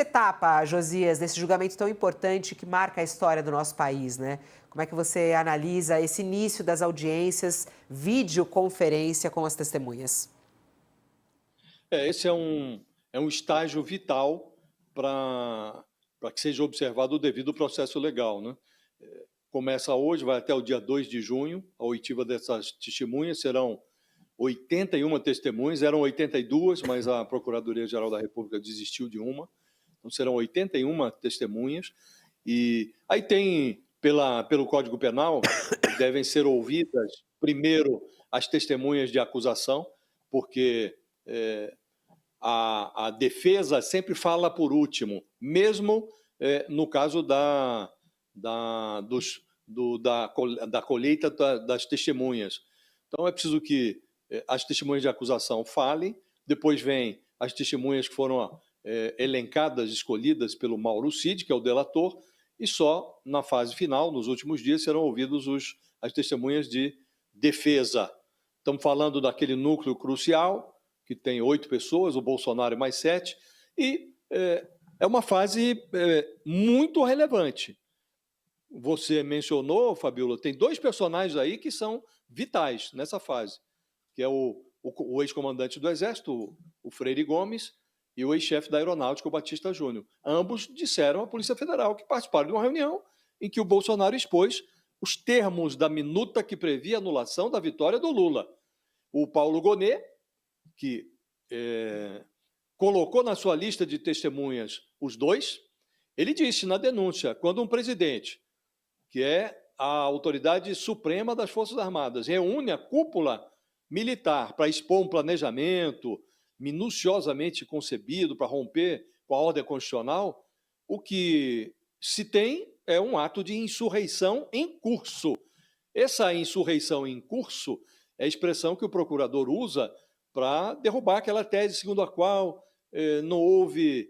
Etapa, Josias, desse julgamento tão importante que marca a história do nosso país, né? Como é que você analisa esse início das audiências, videoconferência com as testemunhas? Esse é um estágio vital para que seja observado o devido processo legal, né? Começa hoje, vai até o dia 2 de junho, a oitiva dessas testemunhas, serão 81 testemunhas, eram 82, mas a Procuradoria-Geral da República desistiu de uma, então serão 81 testemunhas, e aí tem, pelo Código Penal, devem ser ouvidas primeiro as testemunhas de acusação, porque a defesa sempre fala por último, mesmo no caso da colheita das testemunhas. Então, é preciso que as testemunhas de acusação falem, depois vem as testemunhas que foram elencadas, escolhidas pelo Mauro Cid, que é o delator, e só na fase final, nos últimos dias, serão ouvidos as testemunhas de defesa. Estamos falando daquele núcleo crucial, que tem 8 pessoas, o Bolsonaro mais 7, e é uma fase muito relevante. Você mencionou, Fabiola, tem 2 personagens aí que são vitais nessa fase, que é o ex-comandante do Exército, o Freire Gomes, e o ex-chefe da Aeronáutica, o Batista Júnior. Ambos disseram à Polícia Federal que participaram de uma reunião em que o Bolsonaro expôs os termos da minuta que previa a anulação da vitória do Lula. O Paulo Gonet, que colocou na sua lista de testemunhas os 2, ele disse na denúncia, quando um presidente, que é a autoridade suprema das Forças Armadas, reúne a cúpula militar para expor um planejamento minuciosamente concebido para romper com a ordem constitucional, o que se tem é um ato de insurreição em curso. Essa insurreição em curso é a expressão que o procurador usa para derrubar aquela tese segundo a qual não houve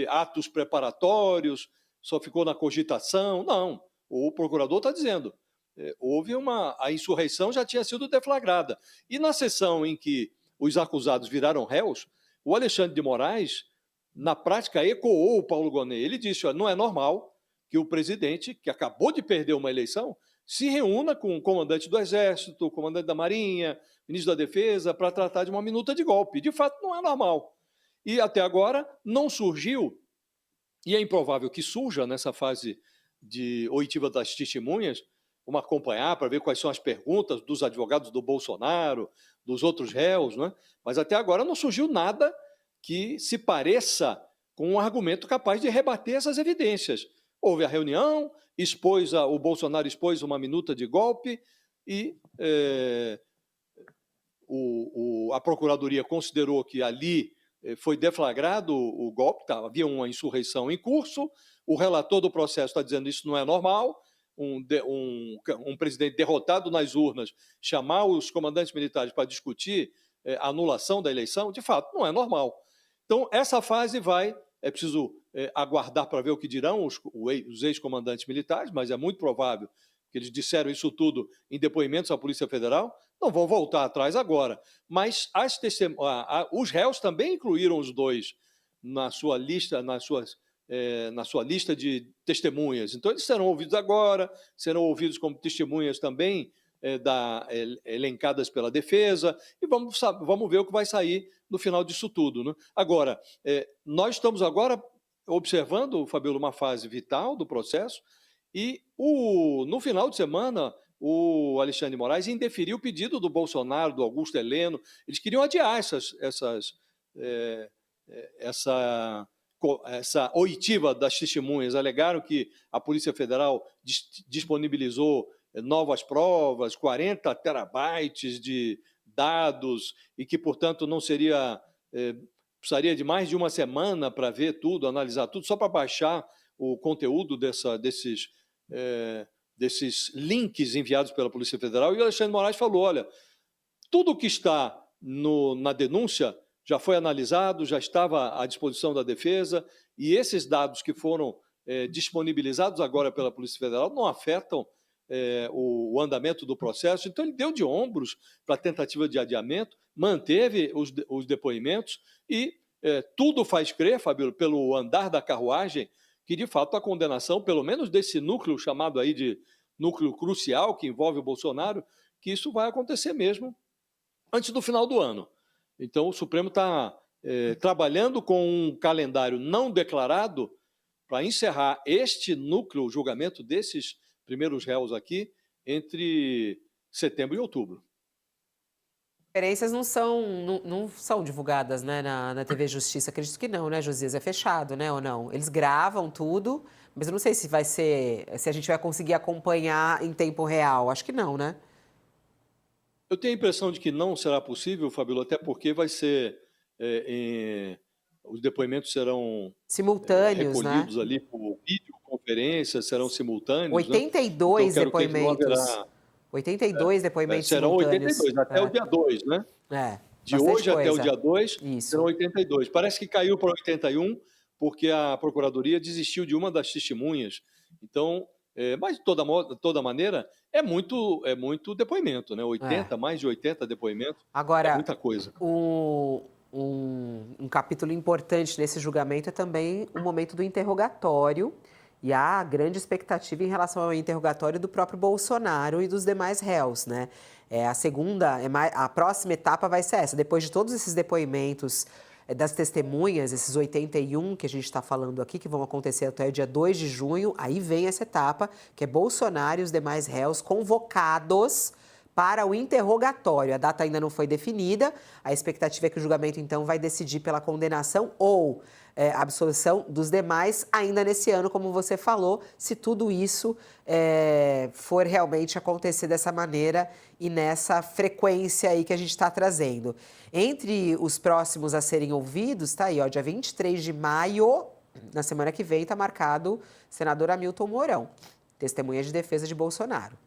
atos preparatórios, só ficou na cogitação. Não, o procurador está dizendo, a insurreição já tinha sido deflagrada. E na sessão em que os acusados viraram réus, o Alexandre de Moraes, na prática, ecoou o Paulo Gonet. Ele disse, não é normal que o presidente, que acabou de perder uma eleição, se reúna com o comandante do Exército, o comandante da Marinha, ministro da Defesa, para tratar de uma minuta de golpe. De fato, não é normal. E até agora não surgiu, e é improvável que surja nessa fase de oitiva das testemunhas, vamos acompanhar para ver quais são as perguntas dos advogados do Bolsonaro, dos outros réus, né? Mas até agora não surgiu nada que se pareça com um argumento capaz de rebater essas evidências. Houve a reunião, o Bolsonaro expôs uma minuta de golpe e a Procuradoria considerou que ali foi deflagrado o golpe, havia uma insurreição em curso, o relator do processo está dizendo que isso não é normal, um presidente derrotado nas urnas chamar os comandantes militares para discutir a anulação da eleição, de fato, não é normal. Então, essa fase é preciso aguardar para ver o que dirão os ex-comandantes militares, mas é muito provável que eles disseram isso tudo em depoimentos à Polícia Federal, não vão voltar atrás agora. Mas os réus também incluíram os 2 na sua lista, na sua lista de testemunhas. Então, eles serão ouvidos agora, serão ouvidos como testemunhas também elencadas pela defesa, e vamos ver o que vai sair no final disso tudo, né? Agora, nós estamos agora observando, Fabiola, uma fase vital do processo, e no final de semana, o Alexandre de Moraes indeferiu o pedido do Bolsonaro, do Augusto Heleno. Eles queriam adiar essa oitiva das testemunhas. Alegaram que a Polícia Federal disponibilizou novas provas, 40 terabytes de dados, e que, portanto, não precisaria de mais de uma semana para ver tudo, analisar tudo, só para baixar o conteúdo desses links enviados pela Polícia Federal. E o Alexandre de Moraes falou, olha, tudo o que está na denúncia já foi analisado, já estava à disposição da defesa, e esses dados que foram disponibilizados agora pela Polícia Federal não afetam o andamento do processo. Então, ele deu de ombros para a tentativa de adiamento, manteve os depoimentos e tudo faz crer, Fabíola, pelo andar da carruagem, que de fato a condenação, pelo menos desse núcleo chamado aí de núcleo crucial, que envolve o Bolsonaro, que isso vai acontecer mesmo antes do final do ano. Então o Supremo está trabalhando com um calendário não declarado para encerrar este núcleo, o julgamento desses primeiros réus aqui, entre setembro e outubro. Conferências não são divulgadas, né, na TV Justiça. Acredito que não, né, Josias? É fechado, né, ou não? Eles gravam tudo, mas eu não sei se vai ser, se a gente vai conseguir acompanhar em tempo real. Acho que não, né? Eu tenho a impressão de que não será possível, Fabíola, até porque vai ser os depoimentos serão Simultâneos, né? recolhidos ali por videoconferência, serão simultâneos, né? Então, 82 quero crer que não depoimentos. haverá. 82 depoimentos Serão simultâneos. 82, até o dia 2, né? De Bastante hoje até o coisa. dia 2, Isso. serão 82. Parece que caiu para 81, porque a Procuradoria desistiu de uma das testemunhas. Então, mas de toda maneira, é muito depoimento, né? 80, mais de 80 depoimentos, Agora, é muita coisa. um capítulo importante nesse julgamento é também o momento do interrogatório. E há grande expectativa em relação ao interrogatório do próprio Bolsonaro e dos demais réus, né? A próxima etapa vai ser essa. Depois de todos esses depoimentos das testemunhas, esses 81 que a gente está falando aqui, que vão acontecer até o dia 2 de junho, aí vem essa etapa, que é Bolsonaro e os demais réus convocados para o interrogatório. A data ainda não foi definida, a expectativa é que o julgamento, então, vai decidir pela condenação ou absolvição dos demais ainda nesse ano, como você falou, se tudo isso for realmente acontecer dessa maneira e nessa frequência aí que a gente está trazendo. Entre os próximos a serem ouvidos, tá aí, ó, dia 23 de maio, na semana que vem, está marcado o senador Hamilton Mourão, testemunha de defesa de Bolsonaro.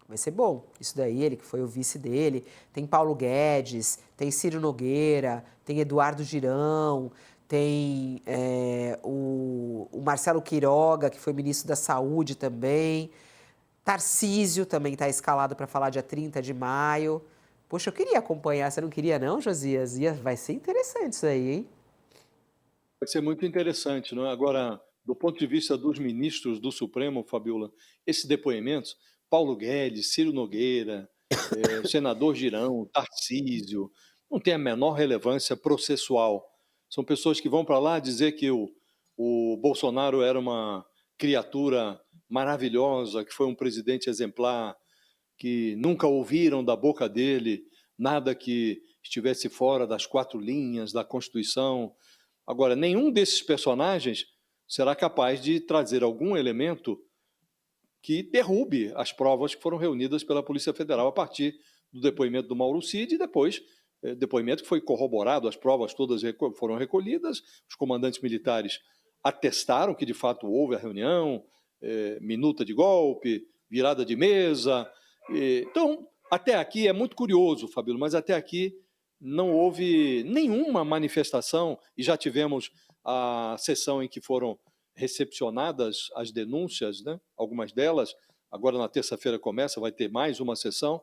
Vai ser bom. Isso daí, ele que foi o vice dele. Tem Paulo Guedes, tem Ciro Nogueira, tem Eduardo Girão, tem o Marcelo Queiroga, que foi ministro da Saúde também. Tarcísio também está escalado para falar dia 30 de maio. Poxa, eu queria acompanhar. Você não queria não, Josias? Vai ser interessante isso aí, hein? Vai ser muito interessante, não é? Agora, do ponto de vista dos ministros do Supremo, Fabiola, esses depoimentos, Paulo Guedes, Ciro Nogueira, senador Girão, Tarcísio, não tem a menor relevância processual. São pessoas que vão para lá dizer que o Bolsonaro era uma criatura maravilhosa, que foi um presidente exemplar, que nunca ouviram da boca dele nada que estivesse fora das 4 linhas da Constituição. Agora, nenhum desses personagens será capaz de trazer algum elemento que derrube as provas que foram reunidas pela Polícia Federal a partir do depoimento do Mauro Cid e depois depoimento que foi corroborado, as provas todas foram recolhidas, os comandantes militares atestaram que de fato houve a reunião, minuta de golpe, virada de mesa. Então, até aqui é muito curioso, Fabíola, mas até aqui não houve nenhuma manifestação e já tivemos a sessão em que foram recepcionadas as denúncias, né? Algumas delas, agora na terça-feira começa, vai ter mais uma sessão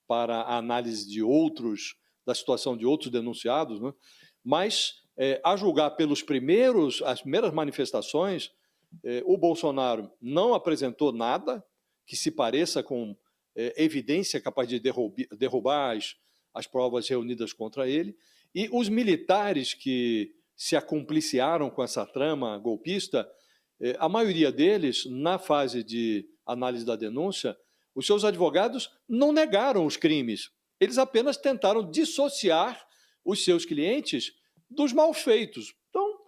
para a análise de da situação de outros denunciados, né? Mas, a julgar as primeiras manifestações, o Bolsonaro não apresentou nada que se pareça com evidência capaz de derrubar as provas reunidas contra ele, e os militares que se acompliciaram com essa trama golpista, a maioria deles, na fase de análise da denúncia, os seus advogados não negaram os crimes. Eles apenas tentaram dissociar os seus clientes dos malfeitos. Então,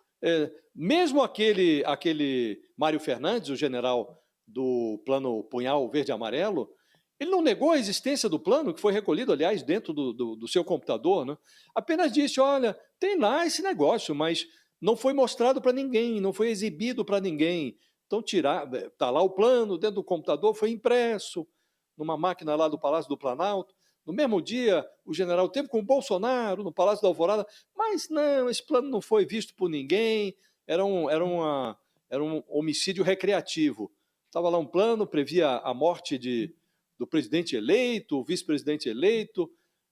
mesmo aquele Mário Fernandes, o general do plano Punhal Verde e Amarelo, ele não negou a existência do plano, que foi recolhido, aliás, dentro do seu computador, né? Apenas disse, olha, tem lá esse negócio, mas não foi mostrado para ninguém, não foi exibido para ninguém. Então, está lá o plano dentro do computador, foi impresso numa máquina lá do Palácio do Planalto. No mesmo dia, o general esteve com o Bolsonaro no Palácio da Alvorada, mas não, esse plano não foi visto por ninguém, era um homicídio recreativo. Estava lá um plano, previa a morte do presidente eleito, o vice-presidente eleito,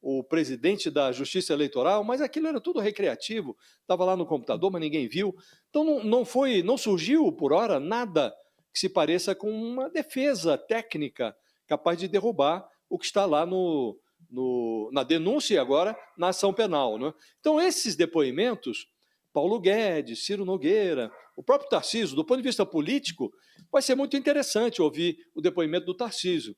o presidente da Justiça Eleitoral, mas aquilo era tudo recreativo, estava lá no computador, mas ninguém viu. Então não surgiu, por hora, nada que se pareça com uma defesa técnica capaz de derrubar o que está lá na denúncia e agora na ação penal. Né? Então, esses depoimentos, Paulo Guedes, Ciro Nogueira, o próprio Tarcísio, do ponto de vista político, vai ser muito interessante ouvir o depoimento do Tarcísio,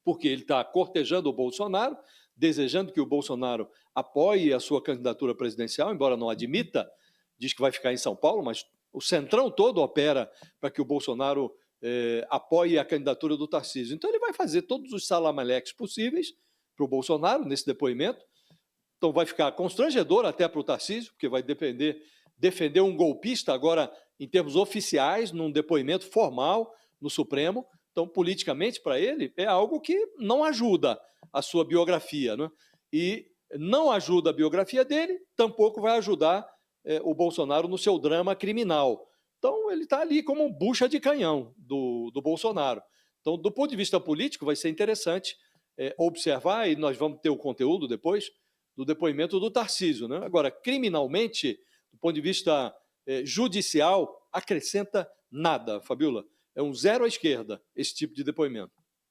porque ele está cortejando o Bolsonaro, desejando que o Bolsonaro apoie a sua candidatura presidencial, embora não admita, diz que vai ficar em São Paulo, mas o centrão todo opera para que o Bolsonaro apoie a candidatura do Tarcísio. Então ele vai fazer todos os salamaleques possíveis para o Bolsonaro nesse depoimento. Então vai ficar constrangedor até para o Tarcísio, porque vai defender um golpista agora em termos oficiais, num depoimento formal no Supremo. Então, politicamente, para ele, é algo que não ajuda a sua biografia. Né? E não ajuda a biografia dele, tampouco vai ajudar o Bolsonaro no seu drama criminal. Então, ele está ali como um bucha de canhão do Bolsonaro. Então, do ponto de vista político, vai ser interessante observar, e nós vamos ter o conteúdo depois, do depoimento do Tarcísio. Né? Agora, criminalmente, do ponto de vista judicial, acrescenta nada, Fabiola. É um zero à esquerda esse tipo de depoimento.